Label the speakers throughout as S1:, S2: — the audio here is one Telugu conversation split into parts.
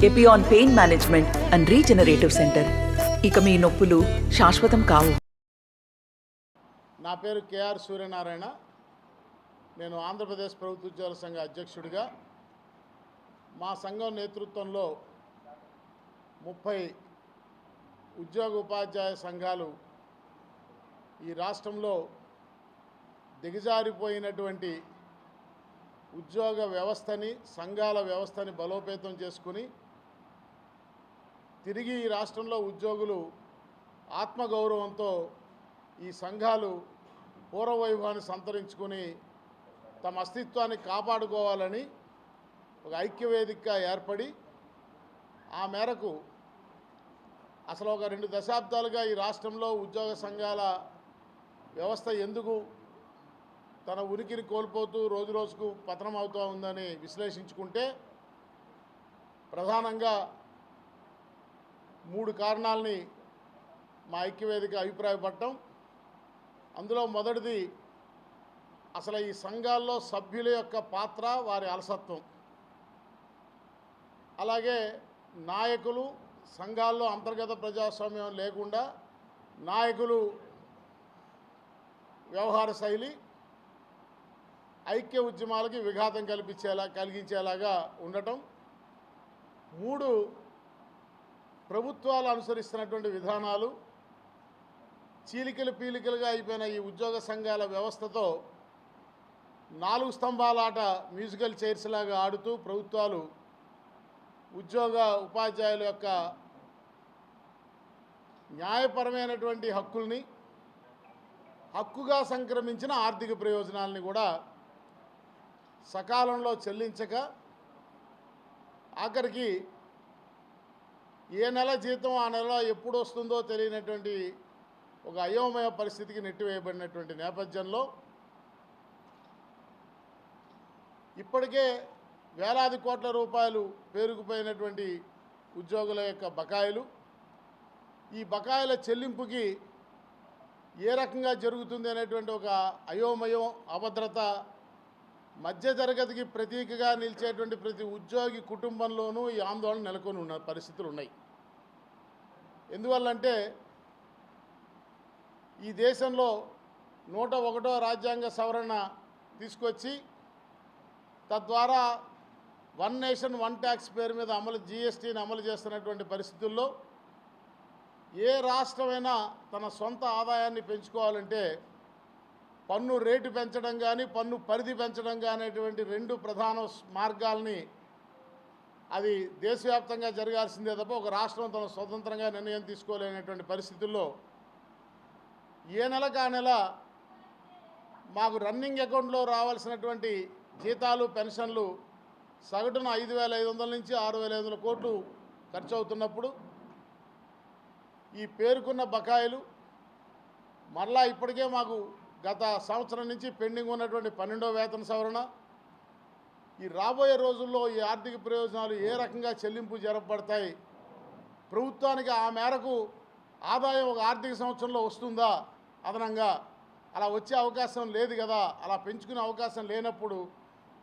S1: Epione pain management and regenerative centre. ఇక మీ నొప్పులు శాశ్వతం కావు.
S2: నా పేరు కేఆర్ సూర్యనారాయణ. నేను ఆంధ్రప్రదేశ్ ప్రభుత్వ ఉద్యోగుల సంఘ అధ్యక్షుడిగా మా సంఘం నేతృత్వంలో 30 ఉద్యోగ ఉపాధ్యాయ సంఘాలు ఈ రాష్ట్రంలో దిగజారిపోయినటువంటి ఉద్యోగ వ్యవస్థని, సంఘాల వ్యవస్థని బలోపేతం చేసుకుని తిరిగి ఈ రాష్ట్రంలో ఉద్యోగులు ఆత్మగౌరవంతో ఈ సంఘాలు పూర్వవైభవాన్ని సంతరించుకుని తమ అస్తిత్వాన్ని కాపాడుకోవాలని ఒక ఐక్యవేదికగా ఏర్పడి ఆ మేరకు అసలు ఒక 2 దశాబ్దాలుగా ఈ రాష్ట్రంలో ఉద్యోగ సంఘాల వ్యవస్థ ఎందుకు తన ఉనికిని కోల్పోతూ రోజు రోజుకు పతనం అవుతూ ఉందని విశ్లేషించుకుంటే ప్రధానంగా 3 కారణాలని మా ఐక్యవేదిక అభిప్రాయపడటం. అందులో మొదటిది అసలు ఈ సంఘాల్లో సభ్యుల యొక్క పాత్ర, వారి అలసత్వం. అలాగే నాయకులు, సంఘాల్లో అంతర్గత ప్రజాస్వామ్యం లేకుండా నాయకులు వ్యవహార శైలి ఐక్య ఉద్యమాలకి విఘాతం కలిగించేలాగా ఉండటం. 3 ప్రభుత్వాలు అనుసరిస్తున్నటువంటి విధానాలు, చీలికలు పీలికలుగా అయిపోయిన ఈ ఉద్యోగ సంఘాల వ్యవస్థతో 4 స్తంభాల ఆట మ్యూజికల్ చైర్స్ లాగా ఆడుతూ ప్రభుత్వాలు ఉద్యోగ ఉపాధ్యాయుల యొక్క న్యాయపరమైనటువంటి హక్కుల్ని, హక్కుగా సంక్రమించిన ఆర్థిక ప్రయోజనాలని కూడా సకాలంలో చెల్లించక ఆఖరికి ఏ నెల జీతం ఆ నెల ఎప్పుడు వస్తుందో తెలియనటువంటి ఒక అయోమయ పరిస్థితికి నెట్టివేయబడినటువంటి నేపథ్యంలో ఇప్పటికే వేలాది కోట్ల రూపాయలు పేరుకుపోయినటువంటి ఉద్యోగుల యొక్క బకాయిలు, ఈ బకాయిల చెల్లింపుకి ఏ రకంగా జరుగుతుంది అనేటువంటి ఒక అయోమయం, అభద్రత, మధ్యతరగతికి ప్రతీకగా నిలిచేటువంటి ప్రతి ఉద్యోగి కుటుంబంలోనూ ఈ ఆందోళన నెలకొని ఉన్న పరిస్థితులు ఉన్నాయి. ఎందువల్లంటే ఈ దేశంలో 101వ రాజ్యాంగ సవరణ తీసుకొచ్చి తద్వారా 1 నేషన్ 1 ట్యాక్స్ పేరు మీద జీఎస్టీని అమలు చేస్తున్నటువంటి పరిస్థితుల్లో ఏ రాష్ట్రమైనా తన సొంత ఆదాయాన్ని పెంచుకోవాలంటే పన్ను రేటు పెంచడం కానీ, పన్ను పరిధి పెంచడం కానీ అనేటువంటి 2 ప్రధాన మార్గాల్ని అది దేశవ్యాప్తంగా జరగాల్సిందే తప్ప ఒక రాష్ట్రం తన స్వతంత్రంగా నిర్ణయం తీసుకోలేనటువంటి పరిస్థితుల్లో ఏ నెలకు ఆ నెల మాకు రన్నింగ్ అకౌంట్లో రావాల్సినటువంటి జీతాలు, పెన్షన్లు సగటున 5,500 నుంచి 6,500 కోట్లు ఖర్చు అవుతున్నప్పుడు ఈ పేరుకున్న బకాయిలు మరలా ఇప్పటికే మాకు గత సంవత్సరం నుంచి పెండింగ్ ఉన్నటువంటి 12వ వేతన సవరణ, ఈ రాబోయే రోజుల్లో ఈ ఆర్థిక ప్రయోజనాలు ఏ రకంగా చెల్లింపు జరపబడతాయి, ప్రభుత్వానికి ఆ మేరకు ఆదాయం ఒక ఆర్థిక సంవత్సరంలో వస్తుందా, అదనంగా అలా వచ్చే అవకాశం లేదు కదా, అలా పెంచుకునే అవకాశం లేనప్పుడు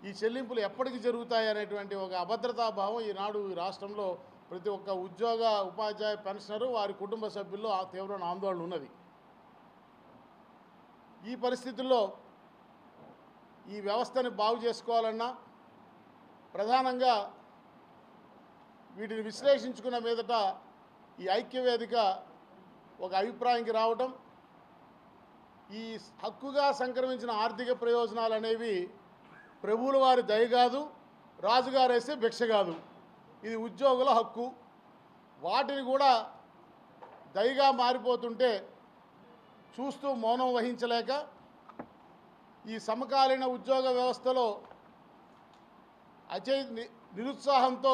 S2: ఈ చెల్లింపులు ఎప్పటికి జరుగుతాయి అనేటువంటి ఒక అభద్రతా భావం ఈనాడు ఈ రాష్ట్రంలో ప్రతి ఒక్క ఉద్యోగ ఉపాధ్యాయ పెన్షనరు, వారి కుటుంబ సభ్యుల్లో ఆ తీవ్రమైన ఆందోళన ఉన్నది. ఈ పరిస్థితుల్లో ఈ వ్యవస్థని బాగు చేసుకోవాలన్నా ప్రధానంగా వీటిని విశ్లేషించుకున్న మీదట ఈ ఐక్యవేదిక ఒక అభిప్రాయానికి రావటం, ఈ హక్కుగా సంక్రమించిన ఆర్థిక ప్రయోజనాలు అనేవి ప్రభువుల వారి దయ కాదు, రాజుగారు వేసే భిక్ష కాదు, ఇది ఉద్యోగుల హక్కు. వాటిని కూడా దయగా మారిపోతుంటే చూస్తూ మౌనం వహించలేక ఈ సమకాలీన ఉద్యోగ వ్యవస్థలో నిరుత్సాహంతో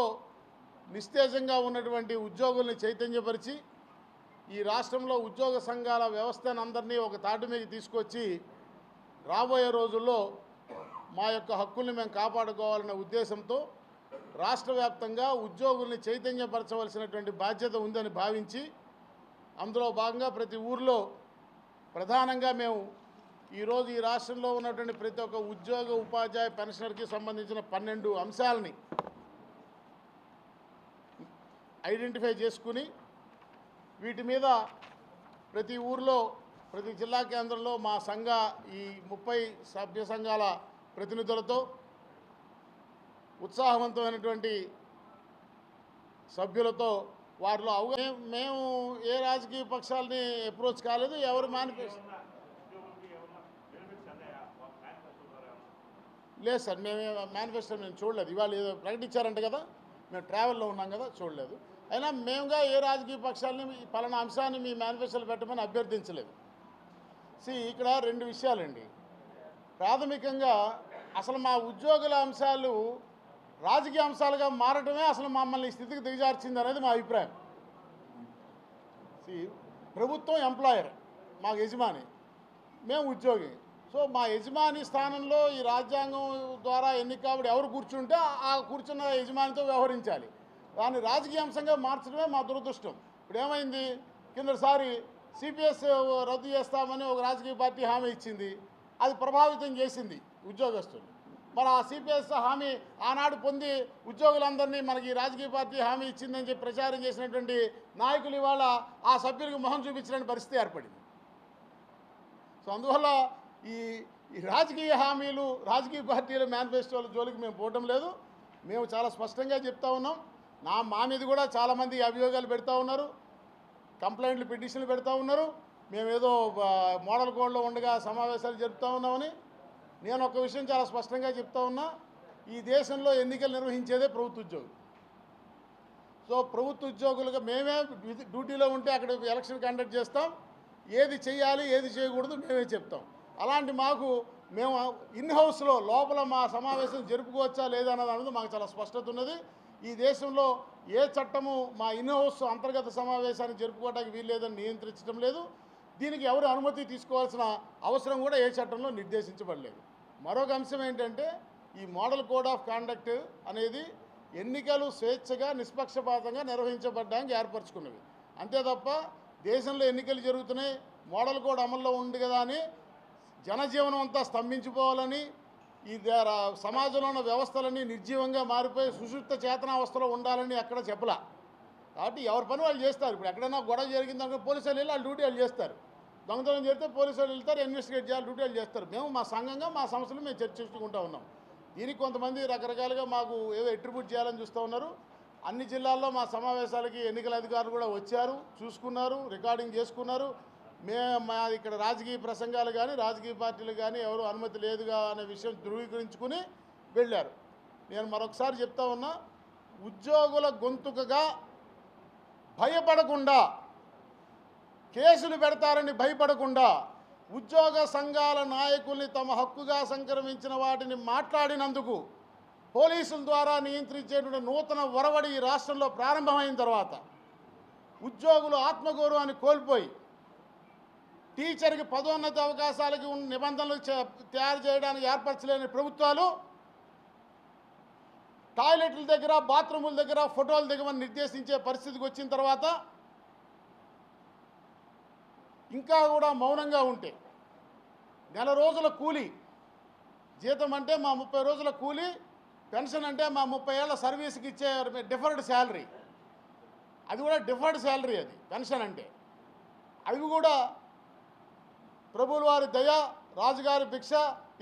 S2: నిస్తేజంగా ఉన్నటువంటి ఉద్యోగుల్ని చైతన్యపరిచి ఈ రాష్ట్రంలో ఉద్యోగ సంఘాల వ్యవస్థను అందరినీ ఒక తాటి మీద తీసుకొచ్చి రాబోయే రోజుల్లో మా యొక్క హక్కుల్ని మేము కాపాడుకోవాలనే ఉద్దేశంతో రాష్ట్ర వ్యాప్తంగా ఉద్యోగుల్ని చైతన్యపరచవలసినటువంటి బాధ్యత ఉందని భావించి అందులో భాగంగా ప్రతి ఊర్లో ప్రధానంగా మేము ఈరోజు ఈ రాష్ట్రంలో ఉన్నటువంటి ప్రతి ఒక్క ఉద్యోగ ఉపాధ్యాయ పెన్షనర్కి సంబంధించిన 12 అంశాలని ఐడెంటిఫై చేసుకుని వీటి మీద ప్రతి ఊర్లో ప్రతి జిల్లా కేంద్రంలో మా సంఘ ఈ 30 సభ్య సంఘాల ప్రతినిధులతో ఉత్సాహవంతమైనటువంటి సభ్యులతో వారిలో మేము ఏ రాజకీయ పక్షాలని అప్రోచ్ కాలేదు. ఎవరు లేదు సార్, మేము మేనిఫెస్టో మేము చూడలేదు. ఇవాళ ఏదో ప్రకటించారంట కదా, మేము ట్రావెల్లో ఉన్నాం కదా, చూడలేదు. అయినా మేముగా ఏ రాజకీయ పక్షాలని పలానా అంశాన్ని మీ మేనిఫెస్టోలో పెట్టమని అభ్యర్థించలేదు. ఇక్కడ 2 విషయాలండి. ప్రాథమికంగా అసలు మా ఉద్యోగుల అంశాలు రాజకీయ అంశాలుగా మారటమే అసలు మమ్మల్ని ఈ స్థితికి దిగజార్చింది అనేది మా అభిప్రాయం. ప్రభుత్వం ఎంప్లాయర్, మాకు యజమాని, మేము ఉద్యోగి. సో మా యజమాని స్థానంలో ఈ రాజ్యాంగం ద్వారా ఎన్నిక కాబట్టి ఎవరు కూర్చుంటే ఆ కూర్చున్న యజమానితో వ్యవహరించాలి. దాన్ని రాజకీయ అంశంగా మార్చడమే మా దురదృష్టం. ఇప్పుడు ఏమైంది, కిందసారి సిపిఎస్ రద్దు చేస్తామని ఒక రాజకీయ పార్టీ హామీ ఇచ్చింది, అది ప్రభావితం చేసింది ఉద్యోగస్తులు. మరి ఆ సిపిఎస్ హామీ ఆనాడు పొంది ఉద్యోగులందరినీ మనకి రాజకీయ పార్టీ హామీ ఇచ్చిందని చెప్పి ప్రచారం చేసినటువంటి నాయకులు ఇవాళ ఆ సభ్యులకు మొహం చూపించిన పరిస్థితి ఏర్పడింది. సో అందువల్ల ఈ రాజకీయ హామీలు రాజకీయ పార్టీల మేనిఫెస్టోల జోలికి మేము పోవటం లేదు. మేము చాలా స్పష్టంగా చెప్తా ఉన్నాం. మా మీద కూడా చాలామంది అభియోగాలు పెడతా ఉన్నారు, కంప్లైంట్లు పిటిషన్లు పెడతా ఉన్నారు. మేమేదో మోడల్ కోడ్లో ఉండగా సమావేశాలు జరుపుతూ ఉన్నామని. నేను ఒక విషయం చాలా స్పష్టంగా చెప్తా ఉన్నా, ఈ దేశంలో ఎన్నికలు నిర్వహించేదే ప్రభుత్వ ఉద్యోగులు. సో ప్రభుత్వ ఉద్యోగులుగా మేమే డ్యూటీలో ఉంటే అక్కడ ఎలక్షన్ కండక్ట్ చేస్తాం, ఏది చేయాలి ఏది చేయకూడదు మేమే చెప్తాం. అలాంటి మేము ఇన్ హౌస్లో లోపల మా సమావేశం జరుపుకోవచ్చా లేదా అన్నది మాకు చాలా స్పష్టత ఉన్నది. ఈ దేశంలో ఏ చట్టము మా ఇన్ హౌస్ అంతర్గత సమావేశాన్ని జరుపుకోవడానికి వీల్లేదని నియంత్రించడం లేదు. దీనికి ఎవరు అనుమతి తీసుకోవాల్సిన అవసరం కూడా ఏ చట్టంలో నిర్దేశించబడలేదు. మరొక అంశం ఏంటంటే, ఈ మోడల్ కోడ్ ఆఫ్ కాండక్ట్ అనేది ఎన్నికలు స్వేచ్ఛగా నిష్పక్షపాతంగా నిర్వహించబడ్డానికి ఏర్పరచుకున్నవి. అంతే తప్ప దేశంలో ఎన్నికలు జరుగుతున్నాయి, మోడల్ కోడ్ అమల్లో ఉంది కదా అని జనజీవనం అంతా స్తంభించిపోవాలని, ఈ సమాజంలో ఉన్న వ్యవస్థలన్నీ నిర్జీవంగా మారిపోయి సుషుప్త చేతనావస్థలో ఉండాలని అక్కడ చెప్పలా. కాబట్టి ఎవరి పని వాళ్ళు చేస్తారు. ఇప్పుడు ఎక్కడైనా గొడవ జరిగిందనుకో పోలీసు వాళ్ళు వెళ్ళి వాళ్ళ డ్యూటీ వాళ్ళు చేస్తారు, దొంగతనం చేస్తే పోలీసు వాళ్ళు వెళ్తారు, ఇన్వెస్టిగేట్ చేయాలి, డ్యూటీ వాళ్ళు చేస్తారు. మేము మా సంఘంగా మా సమస్యలు మేము చర్చించుకుంటూ ఉన్నాం. దీనికి కొంతమంది రకరకాలుగా మాకు ఏదో అట్రిబ్యూట్ చేయాలని చూస్తూ ఉన్నారు. అన్ని జిల్లాల్లో మా సమావేశాలకి ఎన్నికల అధికారులు కూడా వచ్చారు, చూసుకున్నారు, రికార్డింగ్ చేసుకున్నారు. మా ఇక్కడ రాజకీయ ప్రసంగాలు కానీ రాజకీయ పార్టీలు కానీ ఎవరు అనుమతి లేదుగా అనే విషయం ధృవీకరించుకుని వెళ్ళారు. నేను మరొకసారి చెప్తా ఉన్నా, ఉద్యోగుల గొంతుకగా భయపడకుండా, కేసులు పెడతారని భయపడకుండా, ఉద్యోగ సంఘాల నాయకుల్ని తమ హక్కుగా సంక్రమించిన వాటిని మాట్లాడినందుకు పోలీసుల ద్వారా నియంత్రించేటువంటి నూతన ఒరవడి ఈ రాష్ట్రంలో ప్రారంభమైన తర్వాత ఉద్యోగులు ఆత్మగౌరవాన్ని కోల్పోయి టీచర్కి పదోన్నత అవకాశాలకి ఉన్న నిబంధనలు తయారు చేయడానికి ఏర్పరచలేని ప్రభుత్వాలు టాయిలెట్ల దగ్గర బాత్రూముల దగ్గర ఫోటోలు దిగమని నిర్దేశించే పరిస్థితికి వచ్చిన తర్వాత ఇంకా కూడా మౌనంగా ఉంటే, నెల రోజుల కూలీ జీతం అంటే మా 30 రోజుల కూలీ, పెన్షన్ అంటే మా 30 ఏళ్ల సర్వీస్కి ఇచ్చే డిఫర్డ్ శాలరీ, అది కూడా డిఫర్డ్ శాలరీ, అది పెన్షన్ అంటే. అవి కూడా ప్రభువుల వారి దయ, రాజుగారి భిక్ష,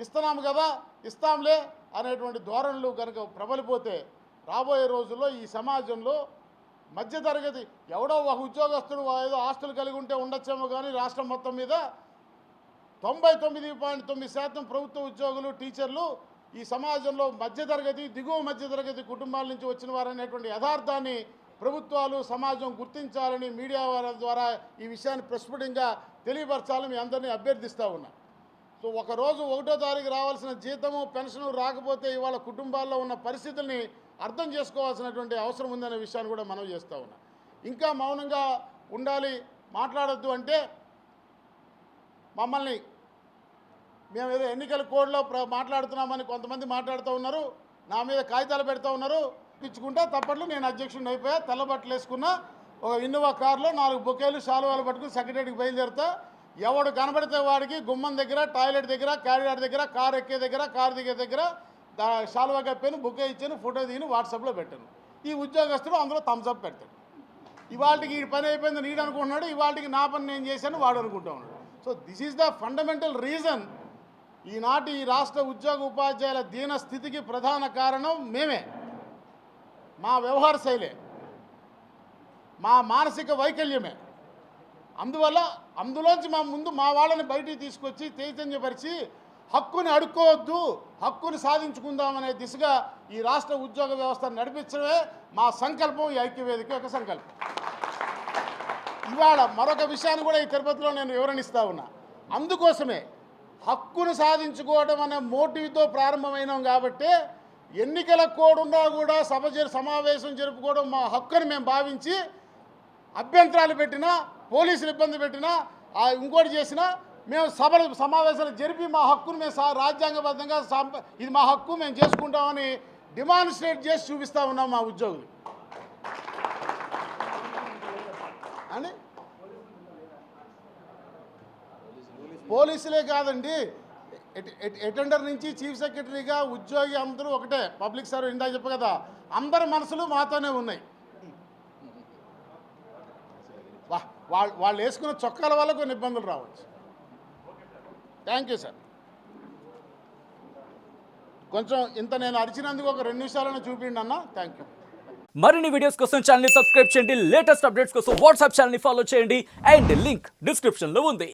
S2: ఇస్తున్నాము కదా ఇస్తాంలే అనేటువంటి ధోరణులు కనుక ప్రబలిపోతే రాబోయే రోజుల్లో ఈ సమాజంలో మధ్యతరగతి ఎవడో ఒక ఉద్యోగస్తుడు ఏదో ఆస్తులు కలిగి ఉంటే ఉండొచ్చేమో కానీ రాష్ట్రం మొత్తం మీద 99.9% ప్రభుత్వ ఉద్యోగులు, టీచర్లు ఈ సమాజంలో మధ్యతరగతి, దిగువ మధ్యతరగతి కుటుంబాల నుంచి వచ్చిన వారనేటువంటి యథార్థాన్ని ప్రభుత్వాలు, సమాజం గుర్తించాలని మీడియా వారి ద్వారా ఈ విషయాన్ని ప్రస్ఫుటంగా తెలియపరచాలని మీ అందరినీ అభ్యర్థిస్తూ ఉన్నా. సో ఒకరోజు 1వ తారీఖు రావాల్సిన జీతము, పెన్షను రాకపోతే ఇవాళ కుటుంబాల్లో ఉన్న పరిస్థితుల్ని అర్థం చేసుకోవాల్సినటువంటి అవసరం ఉందనే విషయాన్ని కూడా మనం చేస్తూ ఉన్నాం. ఇంకా మౌనంగా ఉండాలి, మాట్లాడొద్దు అంటే మమ్మల్ని మేము ఏదో ఎన్నికల కోడ్లో మాట్లాడుతున్నామని కొంతమంది మాట్లాడుతూ ఉన్నారు, నా మీద కాగితాలు పెడతా ఉన్నారు. ఇచ్చుకుంటా తప్పట్లు నేను అధ్యక్షుడిని అయిపోయా, తెల్లబట్టలు వేసుకున్నా, ఒక ఇన్నోవా కారులో 4 బొకేలు శాలువాలు పట్టుకుని సెక్రటరీకి బయలుదేరుతా. ఎవడు కనబడితే వాడికి గుమ్మం దగ్గర, టాయిలెట్ దగ్గర, క్యారిడార్ దగ్గర, కారు ఎక్కే దగ్గర, కారు దిగే దగ్గర శాలువా కప్పాను, బొకే ఇచ్చాను, ఫోటో దిగిన వాట్సాప్లో పెట్టాను. ఈ ఉద్యోగస్తుడు అందులో థమ్స్అప్ పెడతాడు. ఇవాళకి ఈ పని అయిపోయింది నీడు అనుకుంటున్నాడు, ఇవాళకి నా పని నేను చేశాను వాడు అనుకుంటా ఉన్నాడు. So this is the fundamental reason ఈనాటి ఈ రాష్ట్ర ఉద్యోగ ఉపాధ్యాయుల దీన స్థితికి ప్రధాన కారణం మేమే, మా వ్యవహార శైలే, మా మానసిక వైకల్యమే. అందులోంచి మా వాళ్ళని బయటికి తీసుకొచ్చి చైతన్యపరిచి హక్కుని అడుక్కోవద్దు, హక్కుని సాధించుకుందామనే దిశగా ఈ రాష్ట్ర ఉద్యోగ వ్యవస్థను నడిపించడమే మా సంకల్పం, ఈ ఐక్యవేదిక యొక్క సంకల్పం. ఇవాళ మరొక విషయాన్ని కూడా ఈ తిరుపతిలో నేను వివరణిస్తా ఉన్నా. అందుకోసమే హక్కును సాధించుకోవడం అనే మోటివ్తో ప్రారంభమైనాం కాబట్టి ఎన్నికల కోడ్ ఉన్నా కూడా సమావేశం జరుపుకోవడం మా హక్కుని మేము భావించి అభ్యంతరాలు పెట్టినా, పోలీసులు ఇబ్బంది పెట్టినా, ఇంకోటి చేసినా మేము సమావేశాలు జరిపి మా హక్కును మేము రాజ్యాంగబద్ధంగా ఇది మా హక్కు మేము చేసుకుంటామని డిమాన్స్ట్రేట్ చేసి చూపిస్తూ ఉన్నాం మా ఉద్యోగులు అని. పోలీసులే కాదండి, అటెండర్ నుంచి చీఫ్ సెక్రటరీగా ఉద్యోగి అందరూ ఒకటే, పబ్లిక్ సర్వీస్ ఇందాక చెప్పు కదా, అందరి మనసులు మాతోనే ఉన్నాయి. వాళ్ళు వేసుకున్న చొక్కాల వల్ల కొన్ని ఇబ్బందులు రావచ్చు. Thank you sir. కొంచెం ఇంత నేను అరిచినందుకు ఒక 2 నిమిషాలను చూపిండి అన్న. Thank you.
S3: మరిన్ని వీడియోస్ కోసం ఛానల్ ని సబ్స్క్రైబ్ చేయండి, లేటెస్ట్ అప్డేట్స్ కోసం వాట్సాప్ ఛానల్ ని ఫాలో చేయండి, అండ్ లింక్ డిస్క్రిప్షన్ లో ఉంది.